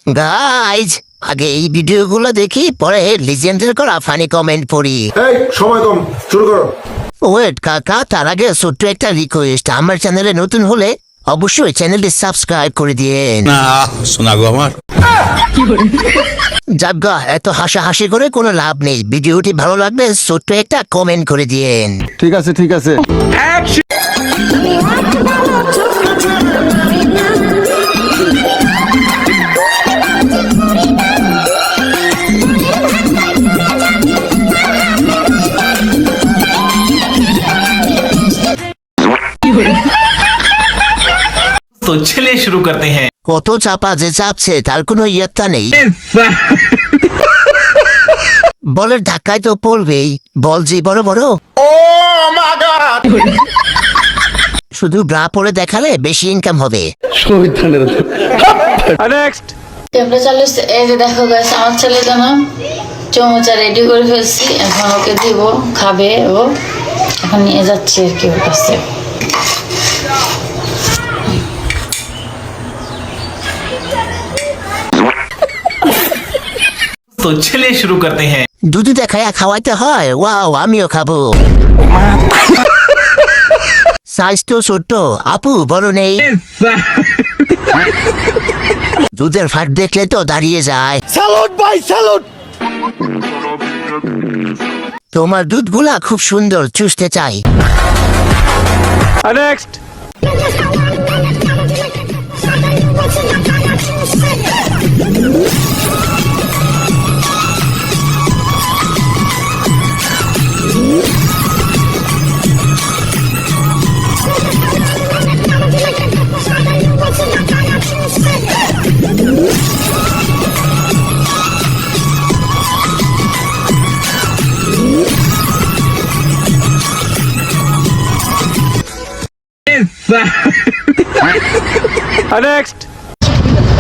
Guys, আগে এই ভিডিওগুলো দেখি, পরে লিজেন্ডের করা ফানি কমেন্ট পড়ি। এই সময় কম, শুরু করো। ওয়েট কাকা, তার আগে ছোট্ট একটা রিকোয়েস্ট, আমার চ্যানেলে নতুন হলে অবশ্যই চ্যানেলটি সাবস্ক্রাইব করে দিয়েন। না শোনা গো আমার। যাজ্ঞা, এত হাসাহাসি করে কোনো লাভ নেই। ভিডিওটি ভালো লাগলে ছোট্ট একটা কমেন্ট করে দিয়েন। ঠিক আছে ঠিক আছে। तो चलिए शुरू करते हैं। কত চাপা যে চাপছে তার কোনো ইয়ত্তা নেই। বলের ধাক্কায় তো পড়বেই, বল যে বড় বড়। শুধু ব্রা পরে দেখালে বেশি ইনকাম হবে। টেম্পারেচার লিস্ট এই যে দেখো গাইস, আমার ছেলে যেন চমচা রেডি করে ফেলছি, এখন ওকে দিব, খাবে ও। এখন নিয়ে যাচ্ছি আর কি ওর কাছে। तो चलिए शुरू करते हैं। দুধ দেখায় খাওয়াইতে হয়। ওয়াও, আমিও খাবো। সাইজ তো ছোট্ট, আপু বড় নেই। দুধের ফাট দেখলে তো দাঁড়িয়ে যায়। স্যালুট ভাই, স্যালুট। তোমার দুধগুলা খুব সুন্দর, চুষতে চাই। নেক্সট। নেক্সট।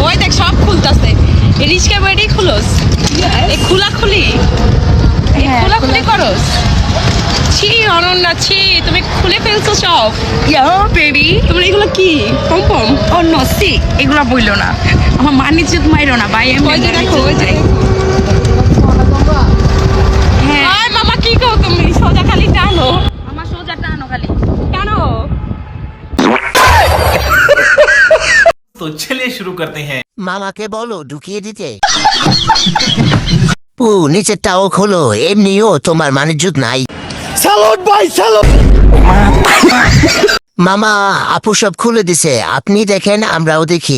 ওই দেখ সব খুলতাছে। এই রিস্কা বেডি খুলস, এই খুলি খোলা খুলি করস। ছি অনন্যা, ছি তুমি খুলে ফেলছো সব। ইয়া বেবি, তোমার এগুলো কি পম পম? ও নো, সি এগুলো বইলো না, আমার মানিজ্য মাইরো না ভাই। ওই যে দেখো, ওই যে হ্যাঁ। আর মামা কি কও তুমি? সোজা খালি টানো, আমার সোজা টানো, খালি টানো। तो चलिए शुरू करते हैं। মামাকে বলো ঢুকিয়ে দিতে। ও নিচেরটাও খোলো, এমনিও তোমার মানিজ্যত নাই। স্যালুট ভাই, স্যালুট। মামা, আপু সব খুলে দিছে, আপনি দেখেন আমরাও দেখি।